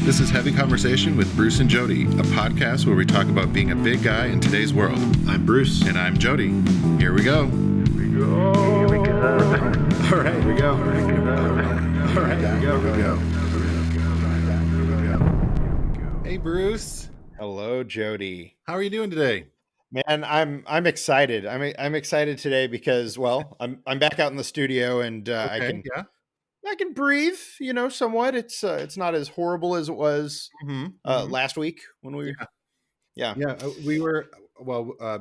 This is Heavy Conversation with Bruce and Jody, a podcast where we talk about being a big guy in today's world. I'm Bruce. And I'm Jody. Here we go. Here we go. All right, here we go. All right, here we go. Hey, Bruce. Hello, Jody. How are you doing today? Man, I'm excited. I'm excited today because, well, I'm back out in the studio and Okay, I can breathe, somewhat. It's not as horrible as it was last week when we we were,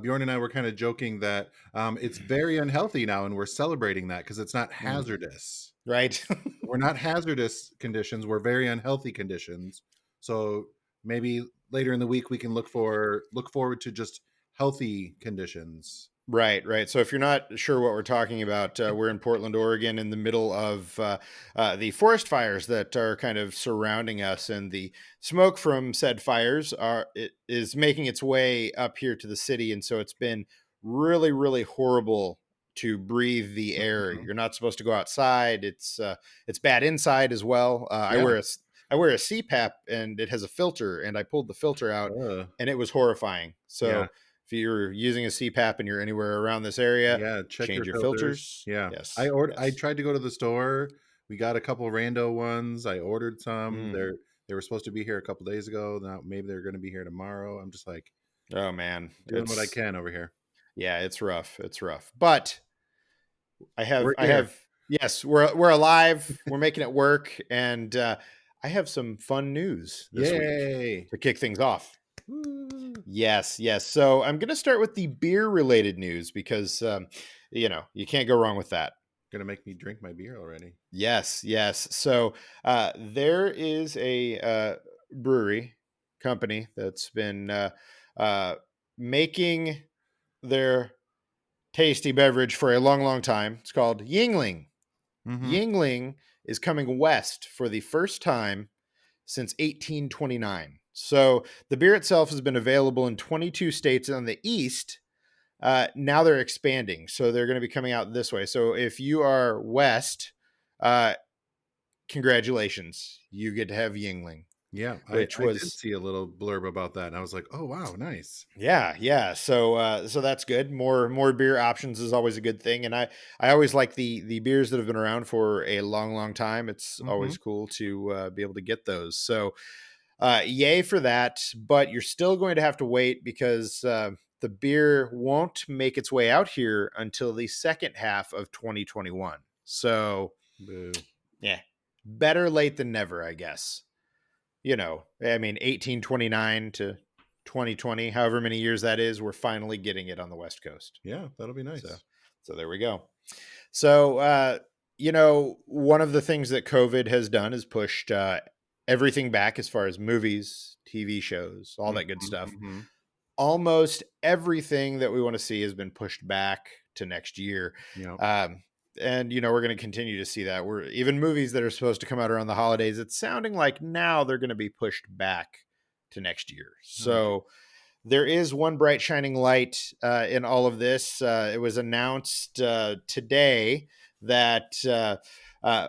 Bjorn and I were kind of joking that it's very unhealthy now, and we're celebrating that because it's not hazardous. Right. We're not hazardous conditions. We're very unhealthy conditions. So maybe later in the week we can look forward to just healthy conditions. Right. So if you're not sure what we're talking about, we're in Portland, Oregon, in the middle of the forest fires that are kind of surrounding us, and the smoke from said fires is making its way up here to the city, and so it's been really, really horrible to breathe the air. You're not supposed to go outside. It's bad inside as well. I wear a CPAP, and it has a filter, and I pulled the filter out, and it was horrifying. So. If you're using a CPAP and you're anywhere around this area, check change your filters. Yeah. Yes. I tried to go to the store. We got a couple rando ones. I ordered some. They were supposed to be here a couple days ago. Now maybe they're going to be here tomorrow. I'm just like, oh man, doing what I can over here. Yeah, it's rough. But yes, we're alive. We're making it work, and I have some fun news this week to kick things off. Yes. So I'm going to start with the beer related news because, you can't go wrong with that. Going to make me drink my beer already. Yes. So there is a brewery company that's been making their tasty beverage for a long, long time. It's called Yuengling. Yuengling is coming west for the first time since 1829. So the beer itself has been available in 22 states on the east. Now they're expanding. So they're going to be coming out this way. So if you are west, congratulations. You get to have Yuengling. Yeah, I did see a little blurb about that, and I was like, "Oh wow, nice." Yeah. So that's good. More beer options is always a good thing, and I always like the beers that have been around for a long, long time. It's always cool to be able to get those. So. Yay for that, but you're still going to have to wait because the beer won't make its way out here until the second half of 2021. So, better late than never, I guess. 1829 to 2020, however many years that is, we're finally getting it on the West Coast. Yeah, that'll be nice. So there we go. So, one of the things that COVID has done is pushed everything back as far as movies, TV shows, all that good stuff. Almost everything that we want to see has been pushed back to next year. And, we're going to continue to see that. Even movies that are supposed to come out around the holidays, it's sounding like now they're going to be pushed back to next year. So there is one bright shining light in all of this. It was announced today that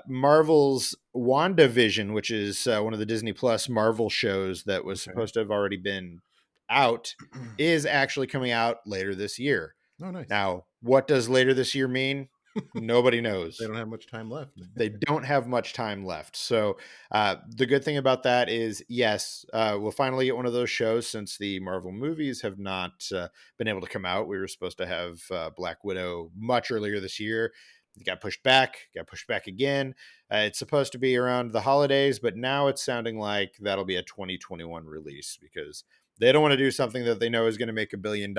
Marvel's Wanda Vision, which is one of the Disney Plus Marvel shows that was supposed to have already been out, is actually coming out later this year. Oh, nice. Now, what does later this year mean? Nobody knows. They don't have much time left. They don't have much time left. So the good thing about that is, yes, we'll finally get one of those shows since the Marvel movies have not been able to come out. We were supposed to have Black Widow much earlier this year. It got pushed back again. It's supposed to be around the holidays, but now it's sounding like that'll be a 2021 release because they don't want to do something that they know is going to make $1 billion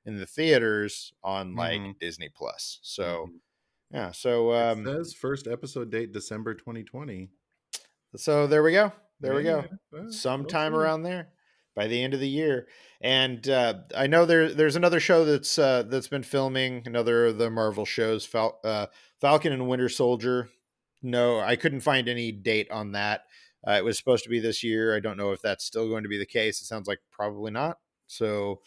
in the theaters on Disney Plus. So, yeah. So it says first episode date December 2020. So there we go. Sometime around there. By the end of the year. And I know there's another show that's been filming, another of the Marvel shows, Falcon and Winter Soldier. No, I couldn't find any date on that. It was supposed to be this year. I don't know if that's still going to be the case. It sounds like probably not. So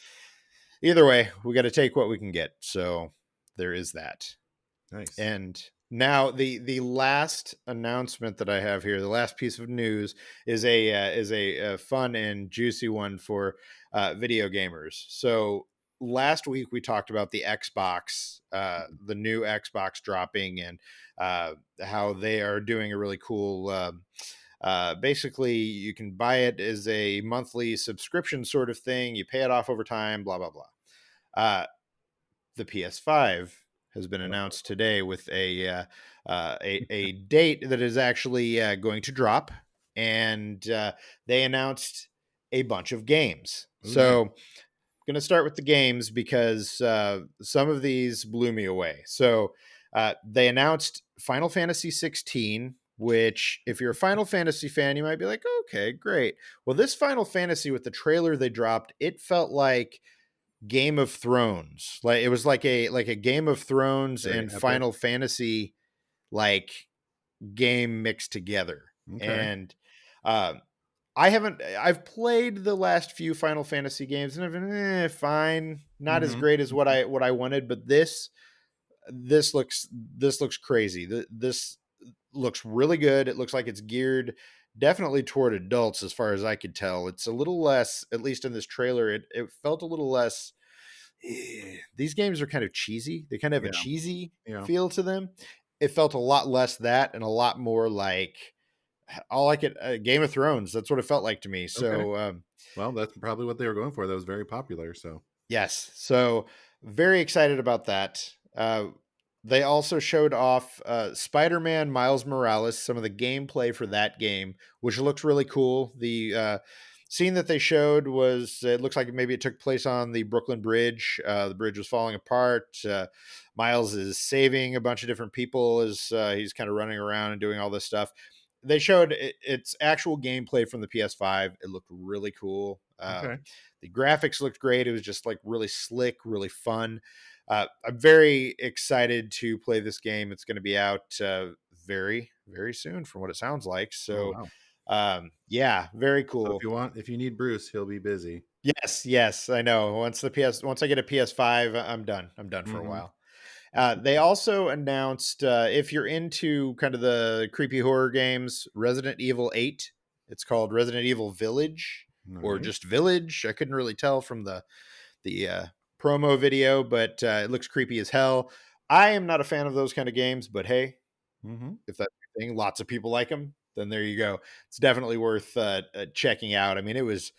either way, we got to take what we can get. So there is that. Nice. And Now, the last announcement that I have here, the last piece of news is a fun and juicy one for video gamers. So last week we talked about the Xbox, the new Xbox dropping, and how they are doing a really cool. Basically, you can buy it as a monthly subscription sort of thing. You pay it off over time. Blah blah blah. The PS5 has been Uh-oh. announced today with a date that is actually going to drop, and they announced a bunch of games. Oh, nice. So I'm going to start with the games because some of these blew me away. So they announced Final Fantasy 16, which, if you're a Final Fantasy fan, you might be like, okay, great. Well, this Final Fantasy, with the trailer they dropped, it felt like Game of Thrones. Like it was like a Game of Thrones Very and epic. Final Fantasy like game mixed together. Okay. And uh, I've played the last few Final Fantasy games and I've been fine, not as Mm-hmm. great as what I wanted, but this looks crazy. This looks really good. It looks like it's geared definitely toward adults as far as I could tell. It's a little less, at least in this trailer, it felt a little less. These games are kind of cheesy. They kind of have a Yeah. cheesy Yeah. feel to them. It felt a lot less that and a lot more like all I could Game of Thrones. That's what it felt like to me. Okay. So Well, that's probably what they were going for. That was very popular. So. yes. So very excited about that. They also showed off Spider-Man Miles Morales, some of the gameplay for that game, which looks really cool. The scene that they showed was, it looks like maybe it took place on the Brooklyn Bridge. The bridge was falling apart. Miles is saving a bunch of different people as he's kind of running around and doing all this stuff. They showed its actual gameplay from the PS5. It looked really cool. Okay. The graphics looked great. It was just like really slick, really fun. I'm very excited to play this game. It's going to be out very, very soon, from what it sounds like. Oh, So, wow. yeah, very So cool. if you need Bruce, he'll be busy. Yes, yes, I know. Once I get a PS5, I'm done. I'm done for a Mm-hmm. while. They also announced, if you're into kind of the creepy horror games, Resident Evil 8. It's called Resident Evil Village All or right. just Village. I couldn't really tell from the promo video, but it looks creepy as hell. I am not a fan of those kind of games, but hey, Mm-hmm. if that's your thing, lots of people like them, then there you go. It's definitely worth checking out. I mean, it was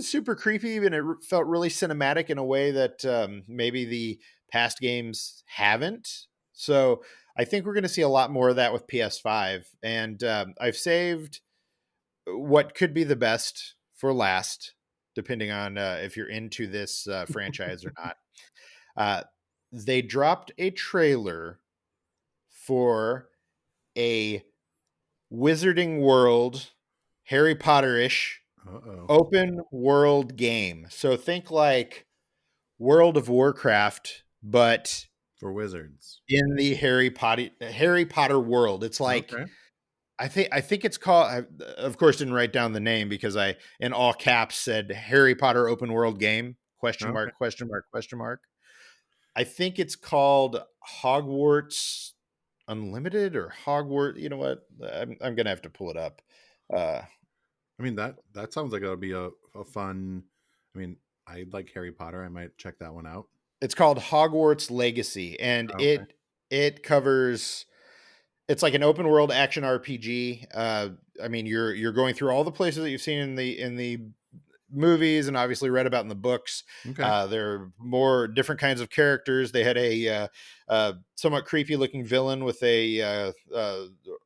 super creepy and it felt really cinematic in a way that maybe the past games haven't. So I think we're going to see a lot more of that with PS5. And I've saved what could be the best for last, depending on if you're into this franchise or not. Uh, they dropped a trailer for a Wizarding World, Harry Potter ish Uh-oh. open world game. So think like World of Warcraft, but For wizards. in the Harry Potter world. It's like Okay. I think it's called. I, of course, didn't write down the name because I, in all caps, said Harry Potter open world game? Question Okay. mark? Question mark? Question mark? I think it's called Hogwarts Unlimited or Hogwarts. You know what? I'm gonna have to pull it up. Uh, I mean that sounds like it would be a fun. I mean, I like Harry Potter. I might check that one out. it's called Hogwarts Legacy, and Okay. it covers. It's like an open world action RPG. I mean, you're going through all the places that you've seen in the movies and obviously read about in the books. Okay. There are more different kinds of characters. They had a somewhat creepy looking villain with a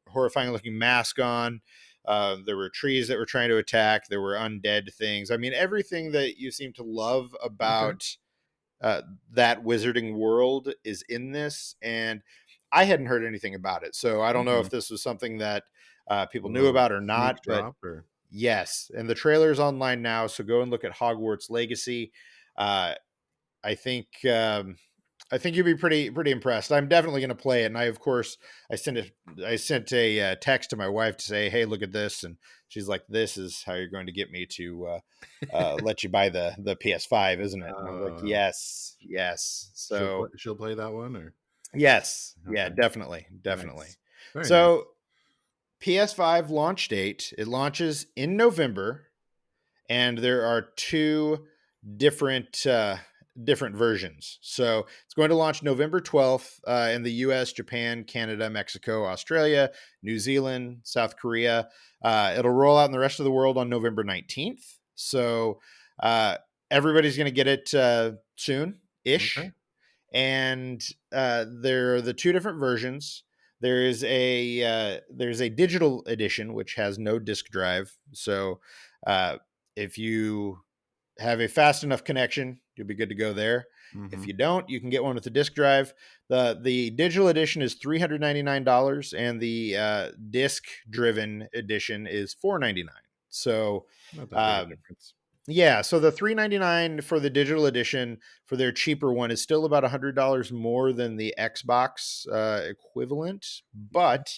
horrifying looking mask on. There were trees that were trying to attack. There were undead things. I mean, everything that you seem to love Okay. about that wizarding world is in this. And I hadn't heard anything about it. So I don't know Mm-hmm. if this was something that A people knew little about or sneak not, but drop or yes, and the trailer's online now, so go and look at Hogwarts Legacy. Uh, I think I think you'd be pretty impressed. I'm definitely going to play it, and of course I sent a text to my wife to say, "Hey, look at this," and she's like, "This is how you're going to get me to let you buy the PS5, isn't it?" And I was like, uh "Yes, yes." So she'll play that one or Yes. Yeah, Okay, definitely. Definitely. nice, very nice. So PS5 launch date, it launches in November, and there are two different different versions. So it's going to launch November 12th in the US, Japan, Canada, Mexico, Australia, New Zealand, South Korea. It'll roll out in the rest of the world on November 19th. So uh, everybody's going to get it soon Okay, ish. And there are the two different versions. There's a digital edition which has no disk drive. So uh, if you have a fast enough connection, you'll be good to go there. If mm-hmm. you don't, you can get one with a disk drive. The digital edition is $399, and the disc driven edition is $499. So Not that big a um, difference. yeah, so the $399 for the digital edition for their cheaper one is still about $100 more than the Xbox equivalent. But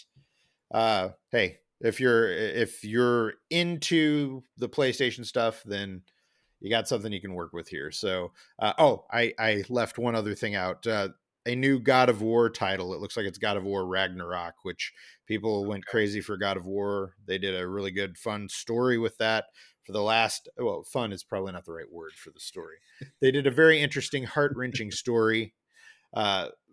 hey, if you're into the PlayStation stuff, then you got something you can work with here. So, I left one other thing out. A new God of War title. It looks like it's God of War Ragnarok, which people went crazy for God of War. They did a really good, fun story with that. For the last, well, fun is probably not the right word for the story. They did a very interesting, heart wrenching story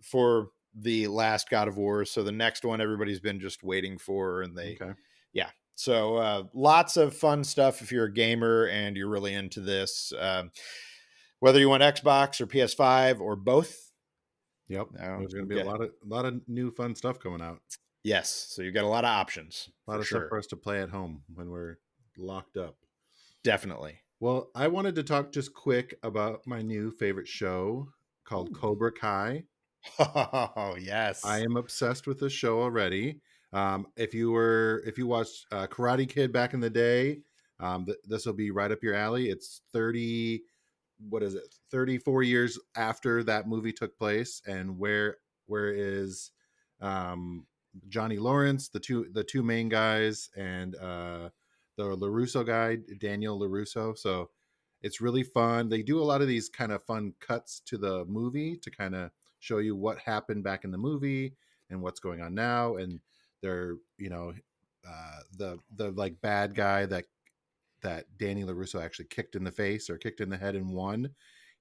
for the last God of War. So the next one everybody's been just waiting for, and Okay, yeah. So lots of fun stuff if you're a gamer and you're really into this. Whether you want Xbox or PS5 or both. yep. There's going to be Okay. a lot of new fun stuff coming out. Yes. So you've got a lot of options A lot for of stuff sure. for us to play at home when we're locked up. Definitely. Well, I wanted to talk just quick about my new favorite show called Ooh. Cobra Kai. Oh, I yes. am obsessed with this show already. If you watched Karate Kid back in the day, this will be right up your alley. It's 30, what is it? 34 years after that movie took place, and where is um, Johnny Lawrence, the two main guys, and the Larusso guy, Daniel Larusso. So it's really fun. They do a lot of these kind of fun cuts to the movie to kind of show you what happened back in the movie and what's going on now. And they're, the like bad guy that Danny LaRusso actually kicked in the face or kicked in the head and won.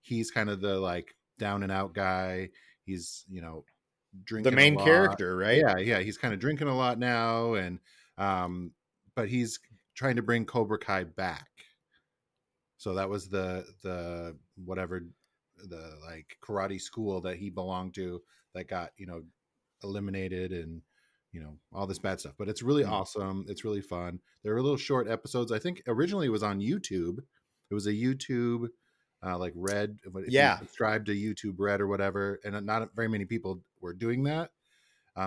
He's kind of the like down and out guy. He's, The drinking a main lot. character, right? Yeah. He's kind of drinking a lot now. And, but he's trying to bring Cobra Kai back. So that was the whatever, the like karate school that he belonged to that got, eliminated, and all this bad stuff. But it's really Mm. awesome. It's really fun. There are little short episodes. I think originally it was on YouTube. It was a YouTube like Red, if you Yeah. subscribe to YouTube Red or whatever, and not very many people were doing that.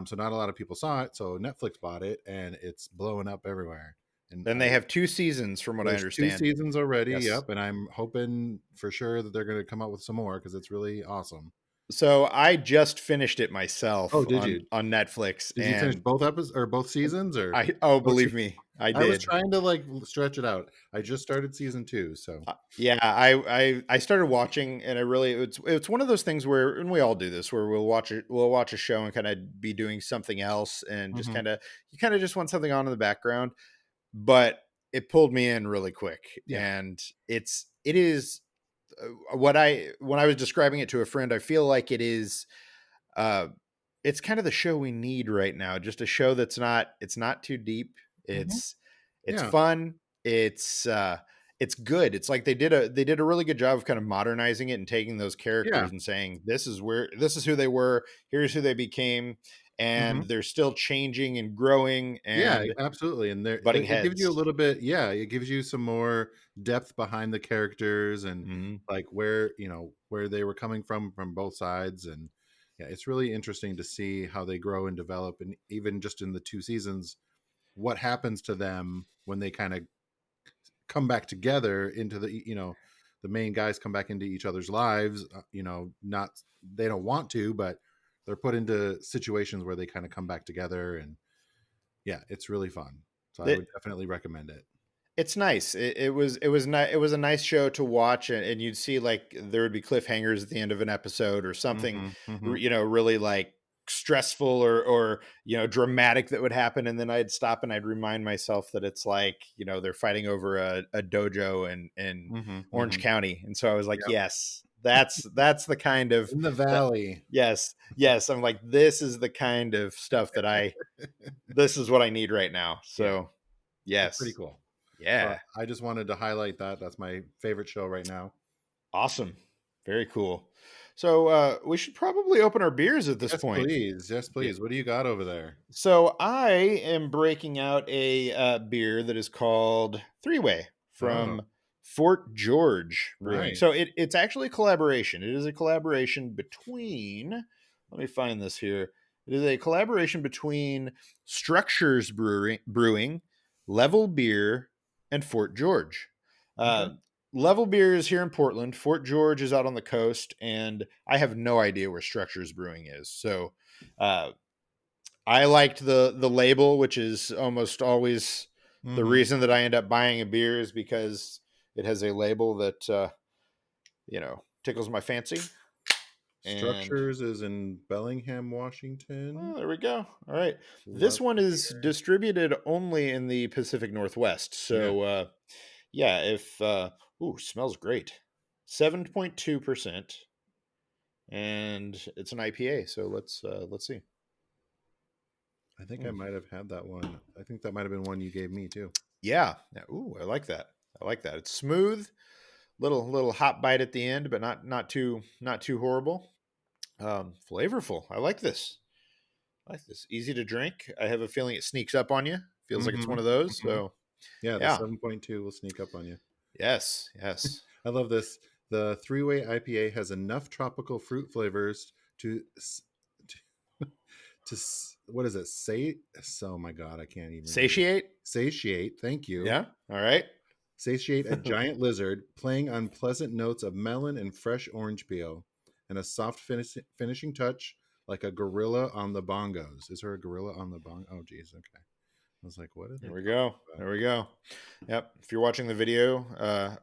So not a lot of people saw it. So Netflix bought it, and it's blowing up everywhere. And Then they have two seasons, from what I there's two understand. seasons already. Yes. Yep, and I'm hoping for sure that they're going to come out with some more because it's really awesome. So I just finished it Oh, myself did you? on Netflix, Did you finish and both episodes or both seasons or both believe seasons? me, I I was did. trying to like stretch it out. I just started season 2, so. Yeah, I started watching, and I really it's one of those things where, and we all do this, where we'll watch a show and kind of be doing something else, and just Hmm. you kind of just want something on in the background. But it pulled me in really quick, Yeah. and it is what I when I was describing it to a friend, I feel like uh it's kind of the show we need right now. Just a show that's not too deep. Hmm. It's Yeah. fun. It's good. It's like they did a really good job of kind of modernizing it and taking those Yeah. characters and saying this is who they were, here's who they became, and Hmm. they're still changing and growing Yeah, and absolutely. And butting it gives you a heads. little bit, yeah, it gives you some more depth behind the characters and Mhm. like where they were coming from both sides. And yeah, it's really interesting to see how they grow and develop, and even just in the two seasons, what happens to them when they kind of come back together into the main guys come back into each other's lives, not, they don't want to, but they're put into situations where they kind of come back together. And yeah, it's really fun. So I would definitely recommend it. It's nice. It was a nice show to watch, and you'd see like there would be cliffhangers at the end of an episode or something, Hmm. Hmm. really like stressful or dramatic that would happen, and then I'd stop and I'd remind myself that it's like, they're fighting over a dojo in Mm-hmm, Orange mm-hmm. County. And so I was like, Yep. yes, that's the kind of In the that, valley. yes, I'm like, this is the kind of stuff that this is what I need right now. Yeah, So it's pretty yes. cool. So Yeah. I just wanted to highlight that. That's my favorite show right now. Awesome. Very cool. So we should probably open our beers at this Yes, point. please. Yes, Yeah. please. What do you got over there? So I am breaking out a beer that is called Three Way Oh, from Fort George Brewing. nice. So it's actually a collaboration. It is a collaboration between, let me find this here. It is a collaboration between Structures Brewing, Level Beer, and Fort George. Okay. Uh, Level Beer is here in Portland. Fort George is out on the coast, and I have no idea where Structures Brewing is. So uh, I liked the label, which is almost always the Mm-hmm. reason that I end up buying a beer, is because it has a label that tickles my fancy. And Structures is in Bellingham, Washington. there we go. All right, this Level one is beer. distributed only in the Pacific Northwest. Yeah. So yeah, if smells great, 7.2%, and it's an IPA. So let's see. I think I Mm. might have had that one. I think that might have been one you gave me too. Yeah. Ooh, I like that. I like that. It's smooth, little hot bite at the end, but not too horrible. Flavorful. I like this. I like this. Easy to drink. I have a feeling it sneaks up on you. Feels like it's Mm-hmm. one of those. Mm-hmm. So Yeah, the yeah. 7.2 will sneak up on you. Yes. Yes. I love this. The three-way IPA has enough tropical fruit flavors what is it? Say so. Oh my God, I can't even read it. Satiate. Satiate. Thank you. Yeah. All right. Satiate a giant lizard, playing on pleasant notes of melon and fresh orange peel, and a soft finishing touch like a gorilla on the bongos. Is there a gorilla on the bong? Oh, geez. Okay. I was like, what are they There we talking go. There we go. Yep. If you're watching the video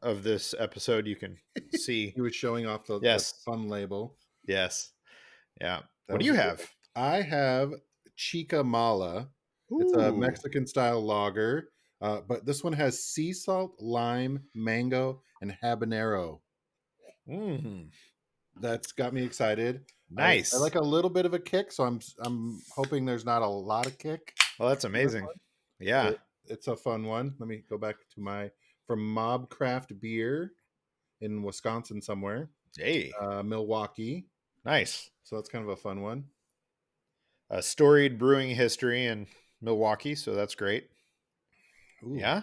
of this episode, you can about? see. He was showing off the Yes. fun label. Yes. Yeah. That What do was you a good have? one. I have Chica Mala. It's a Ooh. Mexican style lager, but this one has sea salt, lime, mango, and habanero. Mm, That's got me excited. I nice. like a little bit of a kick, so I'm hoping there's not a lot of kick Well, that's in this amazing. one, Yeah. but it's a fun one. Let me go back to from Mobcraft Beer in Wisconsin somewhere, Hey. Milwaukee. Nice. So that's kind of a fun one. A storied brewing history in Milwaukee, so that's great. Ooh, Yeah.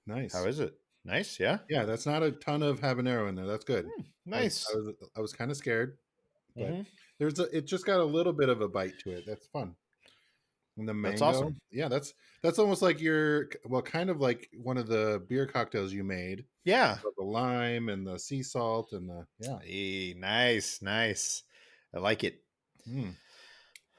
How nice. is it? Nice. Yeah. Yeah, that's not a ton of habanero in there. That's good. Nice. I was kind of scared, but Hmm. it just got a little bit of a bite to it. That's fun. And the That's mango, awesome. yeah, that's almost like kind of like one of the beer cocktails you made. Yeah. The lime and the sea salt and the yeah. Hey, nice. Nice. I like it. Mm.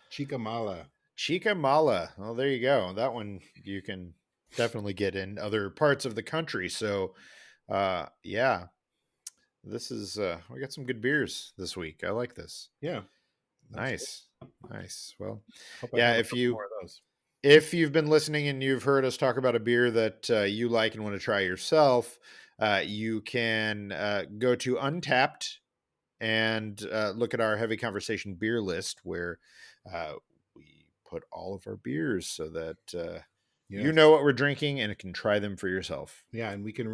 Chica mala. Chica Mala. Well, there you go. That one you can definitely get in other parts of the country. So, yeah, this is, we got some good beers this week. I like this. Yeah, absolutely. Nice. Nice. Well, Hope I yeah, have a couple more of those. if you've been listening and you've heard us talk about a beer that you like and want to try yourself, you can go to Untapped and look at our Heavy Conversation beer list, where we put all of our beers so that you Yes. know what we're drinking and can try them for yourself. Yeah, and we can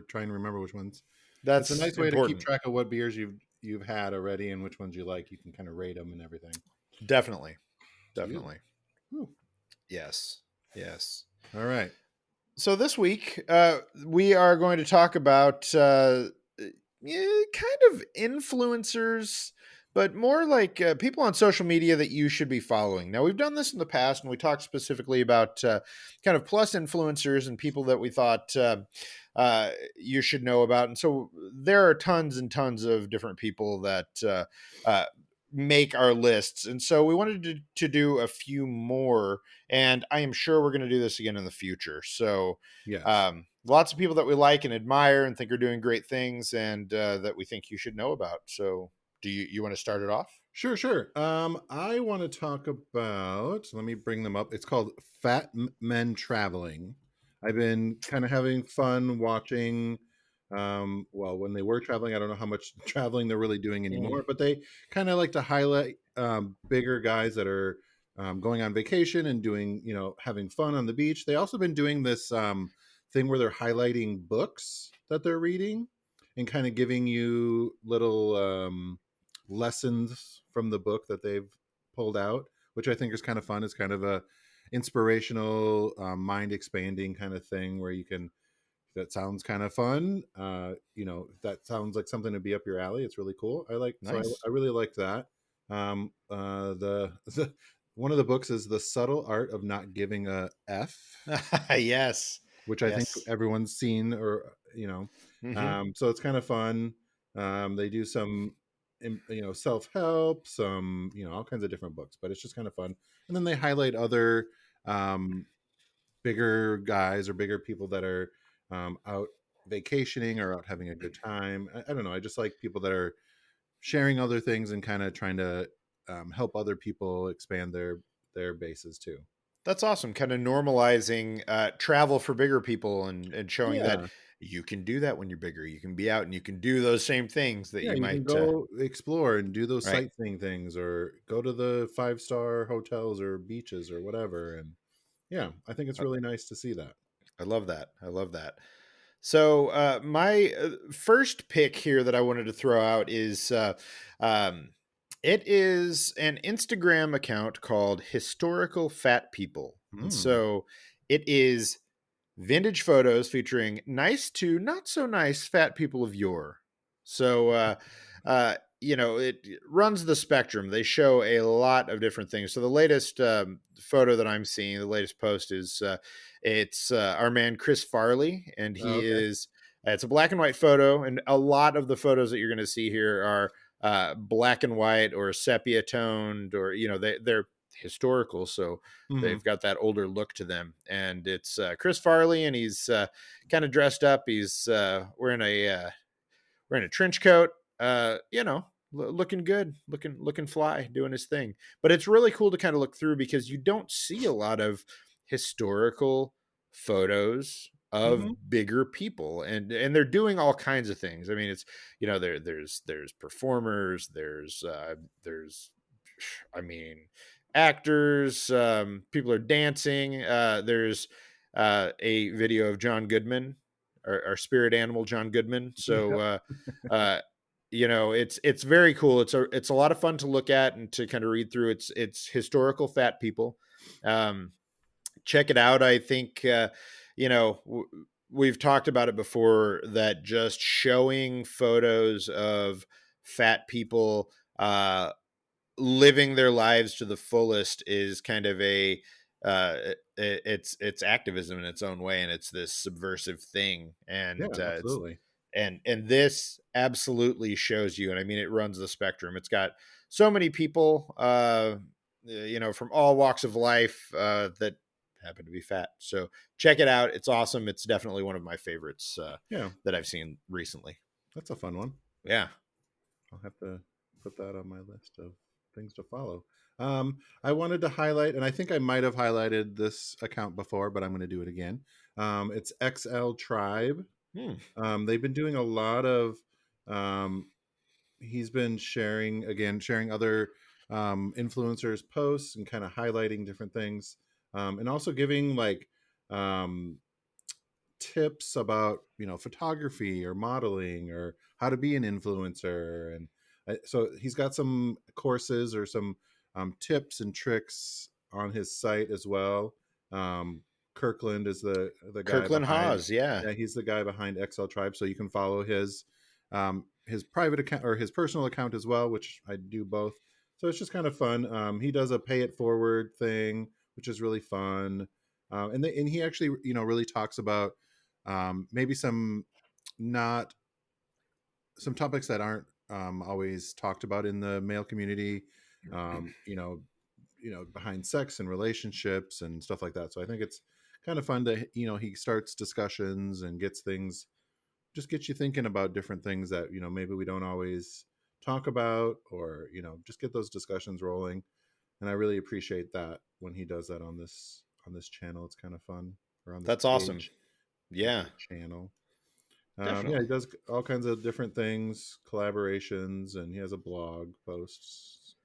try and remember which ones. It's a That's nice way to keep important. track of what beers you've had already and which ones you like. You can kind of rate them and everything. Definitely. Beautiful. Definitely. Whew. Yes. Yes. All right. So this week, we are going to talk about kind of influencers, but more like people on social media that you should be following. Now, we've done this in the past, and we talked specifically about kind of plus influencers and people that we thought you should know about. And so there are tons and tons of different people that make our lists. And so we wanted to do a few more, and I am sure we're going to do this again in the future. So Yes. lots of people that we like and admire and think are doing great things, and that we think you should know about. So do you want to start it off? Sure, sure. I want to talk about. Let me bring them up. It's called Fat Men Traveling. I've been kind of having fun watching. Well, when they were traveling, I don't know how much traveling they're really doing Mm. anymore, but they kind of like to highlight bigger guys that are going on vacation and doing, having fun on the beach. They also been doing this thing where they're highlighting books that they're reading and kind of giving you little. Lessons from the book that they've pulled out, which I think is kind of fun. It's kind of a inspirational, mind expanding kind of thing where you can. That sounds kind of fun. That sounds like something to be up your alley. It's really cool. I like so Nice. I really like that. The one of the books is the subtle art of not giving a f, Yes. which I think Yes. everyone's seen Hmm. so it's kind of fun. They do some self-help, some all kinds of different books, but it's just kind of fun. And then they highlight other um bigger guys or bigger people that are out vacationing or out having a good time. I don't know, I just like people that are sharing other things and kind of trying to help other people expand their bases too. That's awesome. Kind of normalizing travel for bigger people and showing that Yeah. you can do that when you're bigger. You can be out and you can do those same things that Yeah, you you can might, go explore and do those right. sightseeing things or go to the five-star hotels or beaches or whatever. And yeah, I think it's I really nice to see that. I love that. I love that. So, my first pick here that I wanted to throw out is um, it is an Instagram account called Historical Fat People. And Hmm. so it is vintage photos featuring nice to not so nice fat people of yore. So, it runs the spectrum. They show a lot of different things. So, the latest photo that I'm seeing, the latest post is it's our man Chris Farley, and he Okay. is. It's a black and white photo, and a lot of the photos that you're going to see here are black and white or sepia toned, or they're historical. So Hmm. they've got that older look to them, and it's Chris Farley, and he's kind of dressed up. He's wearing a trench coat, looking good, looking fly, doing his thing. But it's really cool to kind of look through because you don't see a lot of historical photos of Hmm. bigger people, and they're doing all kinds of things. I mean, it's there's performers, there's I mean, actors, people are dancing. There's a video of John Goodman, our spirit animal, John Goodman. So, Yep. uh, it's very cool. It's a lot of fun to look at and to kind of read through. It's historical fat people. Um, Check it out. I think we've talked about it before, that just showing photos of fat people living their lives to the fullest is kind of a it's activism in its own way, and it's this subversive thing, Yeah, and it's absolutely. and this absolutely shows you, and I mean, it runs the spectrum. It's got so many people from all walks of life that happen to be fat. So check it out. It's awesome. It's definitely one of my favorites Yeah, that I've seen recently. that's a fun one. Yeah. I'll have to put that on my list of things to follow. I wanted to highlight, and I think I might have highlighted this account before, but I'm going to do it again. It's XL Tribe. Hmm. They've been doing a lot of um, he's been sharing other influencers posts and kind of highlighting different things, and also giving like um, tips about photography or modeling or how to be an influencer. And so he's got some courses or some tips and tricks on his site as well. Kirkland is the guy Kirkland behind. Hawes. Yeah. Yeah, he's the guy behind XL Tribe, so you can follow his private account or his personal account as well, which I do both. So it's just kind of fun. He does a pay it forward thing, which is really fun. And he actually really talks about maybe not some topics that aren't always talked about in the male community. Um, you know, behind sex and relationships and stuff like that. So I think it's kind of fun to he starts discussions and gets you thinking about different things that maybe we don't always talk about, or just get those discussions rolling. And I really appreciate that when he does that on this channel. It's kind of fun, or on this That's awesome. page, Yeah, or channel. Yeah, he definitely. does all kinds of different things, collaborations, and he has a blog posts.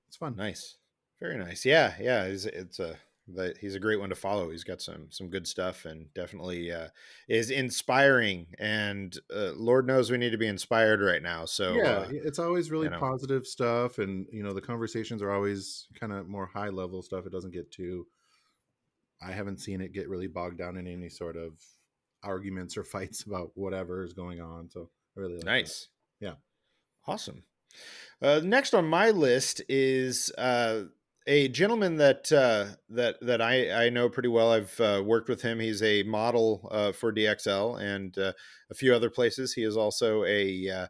It's fun. Nice. Very nice. Yeah, yeah. He's a great one to follow. He's got some good stuff, and definitely is inspiring. And Lord knows we need to be inspired right now. So Yeah, it's always really you know, positive stuff, and the conversations are always kind of more high level stuff. It doesn't get too. I haven't seen it get really bogged down in any sort of arguments or fights about whatever is going on. So I really like that. nice, Yeah. awesome. Next on my list is a gentleman that I know pretty well. I've worked with him. He's a model for DXL and a few other places. He is also a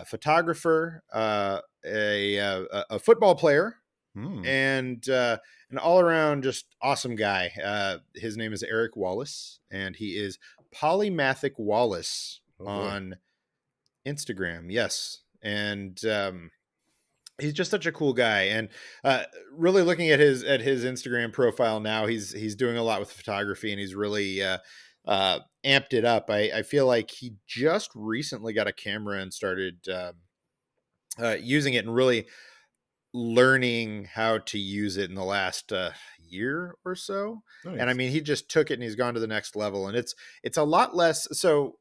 photographer, a football player, Hmm. and an all around just awesome guy. His name is Eric Wallace, and he is Polymathic Wallace Oh boy. on Instagram. Yes, and he's just such a cool guy. And really looking at his Instagram profile now, he's doing a lot with photography, and he's really amped it up. I feel like he just recently got a camera and started using it, and really learning how to use it in the last year or so. And I Nice. mean, he just took it and he's gone to the next level, and it's a lot less. So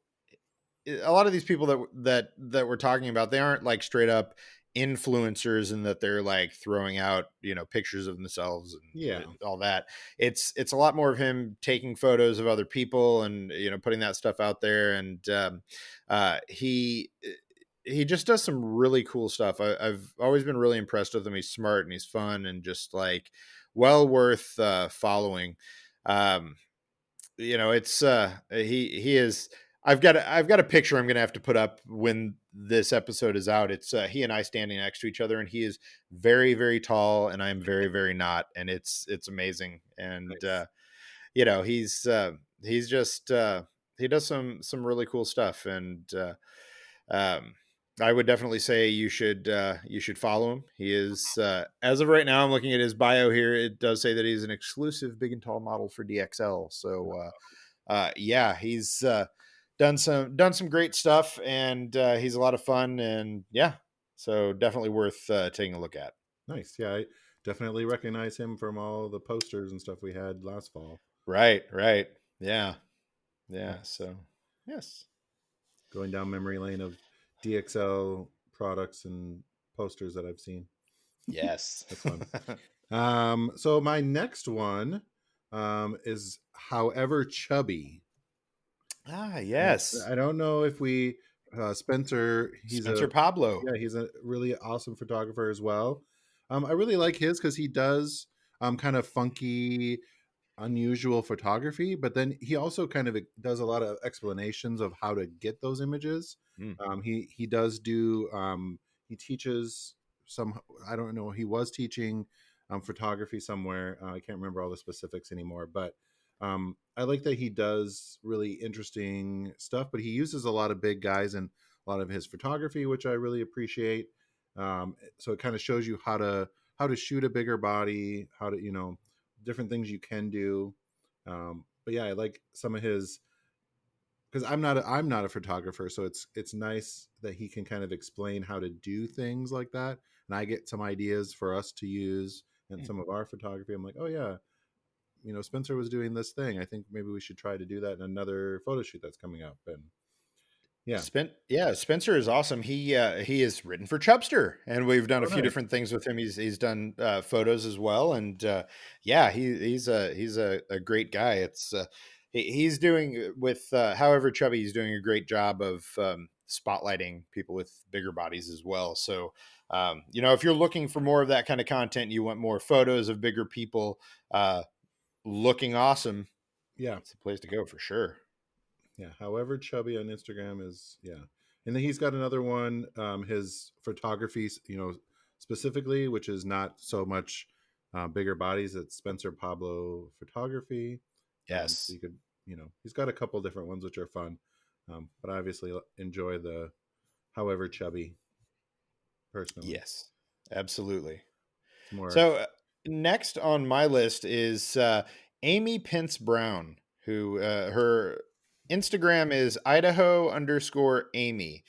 a lot of these people that we're talking about, they aren't like straight up influencers, and that they're like throwing out pictures of themselves and Yeah. all that. It's a lot more of him taking photos of other people, and putting that stuff out there. And he just does some really cool stuff. I've always been really impressed with him. He's smart and he's fun, and just like well worth following. um it's he is. I've got a picture I'm gonna have to put up when this episode is out. It's he and I standing next to each other, and he is very, very tall, and I'm very, very not, and it's amazing. And Nice. he's just he does some really cool stuff. And um I would definitely say you should follow him. He is as of right now, I'm looking at his bio here. It does say that he's an exclusive big and tall model for DXL. So yeah, he's done some great stuff, and he's a lot of fun. And yeah, so definitely worth taking a look at. Nice. Yeah, I definitely recognize him from all the posters and stuff we had last fall. Right, right. Yeah, yeah. Nice. So yes, Going down memory lane of DXL products and posters that I've seen. yes. That's fun. So my next one is However Chubby. Ah, And yes. I don't know if we Spencer, Spencer Pablo. he's a really awesome photographer as well. I really like his because he does kind of funky, unusual photography, but then he also kind of does a lot of explanations of how to get those images. Mm. He does do he teaches some. I don't know. He was teaching photography somewhere. I can't remember all the specifics anymore, but I like that he does really interesting stuff. But he uses a lot of big guys in a lot of his photography, which I really appreciate. So it kind of shows you how to shoot a bigger body, how to different things you can do. But yeah, I like some of his because I'm not a photographer, so it's nice that he can kind of explain how to do things like that, and I get some ideas for us to use in Mm. some of our photography. I'm like, oh yeah, Spencer was doing this thing. I think maybe we should try to do that in another photo shoot that's coming up. And yeah, Yeah, Spencer is awesome. He is written for Chubster, and we've done a oh few nice, different things with him. He's done photos as well. And yeah, he's a great guy. It's he's doing with however chubby, he's doing a great job of spotlighting people with bigger bodies as well. So if you're looking for more of that kind of content, you want more photos of bigger people looking awesome, yeah. it's the place to go for sure. Yeah, however chubby on Instagram is, yeah. And then he's got another one, his photography, specifically, which is not so much bigger bodies. It's Spencer Pablo Photography. So Yes. you could, he's got a couple different ones which are fun, but I obviously enjoy the however chubby. personally. Yes, absolutely. It's more. So next on my list is Amypence Brown, who her Instagram is Idaho_Amy.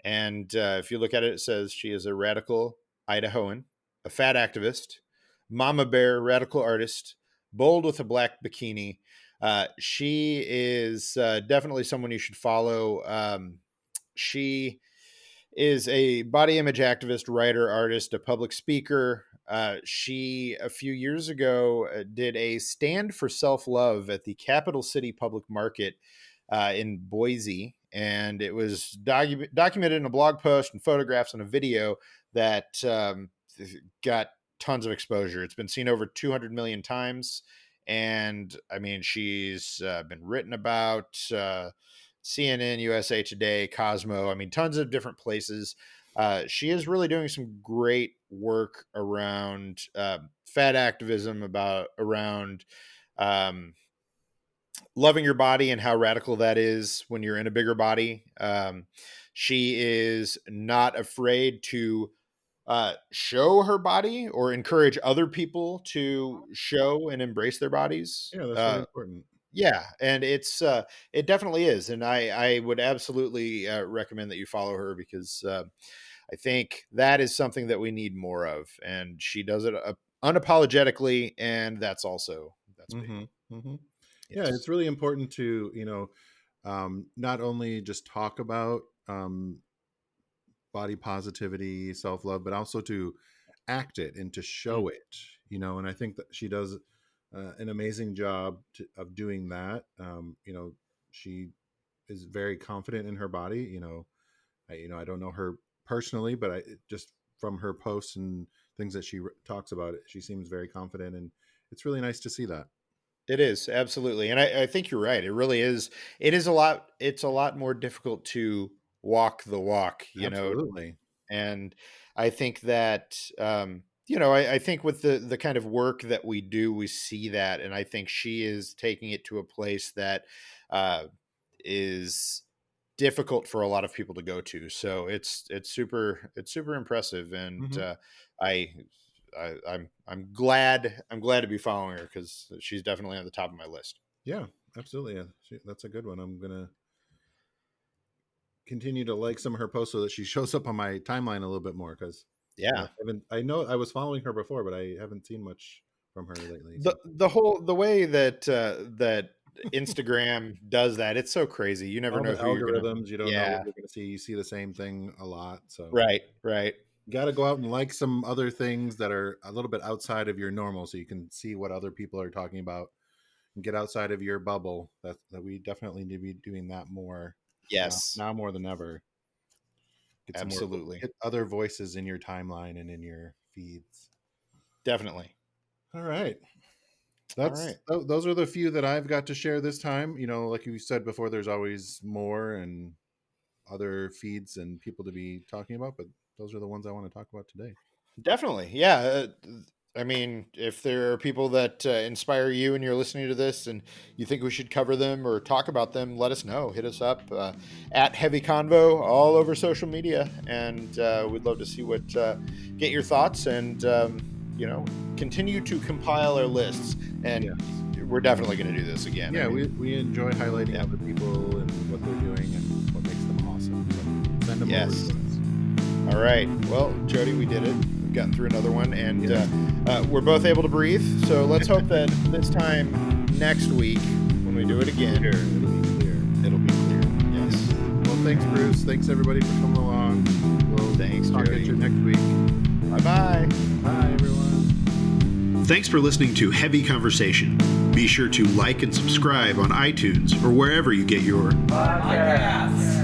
And if you look at it, it says she is a radical Idahoan, a fat activist, mama bear, radical artist, bold with a black bikini. She is definitely someone you should follow. She is a body image activist, writer, artist, a public speaker. She, a few years ago, did a stand for self love at the Capital City Public Market in Boise. And it was documented in a blog post and photographs and a video that got tons of exposure. It's been seen over 200 million times. And I mean, she's been written about. CNN, USA Today, Cosmo. I mean, tons of different places. She is really doing some great work around fat activism, around loving your body and how radical that is when you're in a bigger body. She is not afraid to show her body or encourage other people to show and embrace their bodies. Yeah, that's really important. Yeah, and it definitely is, and I would absolutely recommend that you follow her because I think that is something that we need more of, and she does it unapologetically, and that's big. Yeah, Yes. it's really important to not only just talk about body positivity, self love, but also to act it and to show it. And I think that she does an amazing job of doing that. She is very confident in her body. I don't know her personally, but just from her posts and things that she talks about, she seems very confident, and it's really nice to see that. It is absolutely, and I think you're right. It really is. It is a lot. It's a lot more difficult to walk the walk, Absolutely. and I think that I think with the kind of work that we do, we see that, and I think she is taking it to a place that is difficult for a lot of people to go to. So it's super impressive, and Hmm. I, I'm glad to be following her because she's definitely on the top of my list. Yeah, absolutely. Yeah, that's a good one. I'm gonna continue to like some of her posts so that she shows up on my timeline a little bit more because Yeah. I know I was following her before, but I haven't seen much from her lately. So The way that Instagram does that, it's so crazy. You never all the know who you're gonna. algorithms, you don't know what Yeah. you're gonna see. You see the same thing a lot. So Right. you got to go out and like some other things that are a little bit outside of your normal, so you can see what other people are talking about and get outside of your bubble. That we definitely need to be doing that more Yes. now more than ever. Get some more, Absolutely. get other voices in your timeline and in your feeds. Definitely. All right. All right. Those are the few that I've got to share this time. Like you said before, there's always more and other feeds and people to be talking about, but those are the ones I want to talk about today. Definitely. Yeah. I mean, if there are people that inspire you and you're listening to this and you think we should cover them or talk about them, let us know. Hit us up at Heavy Convo all over social media. And we'd love to see get your thoughts and, continue to compile our lists. And Yeah. we're definitely going to do this again. Yeah, we enjoy highlighting other people and what they're doing and what makes them awesome. So send them over to us. All right. Well, Jody, we did it. We've gotten through another one, and we're both able to breathe. So let's hope that this time next week, when we do it again, It'll be clear. it'll be clear. Yes. Well, thanks, Bruce. Thanks, everybody, for coming along. Thanks, Talk Jody. at you next week. Bye-bye. Bye, everyone. Thanks for listening to Heavy Conversation. Be sure to like and subscribe on iTunes or wherever you get your podcasts.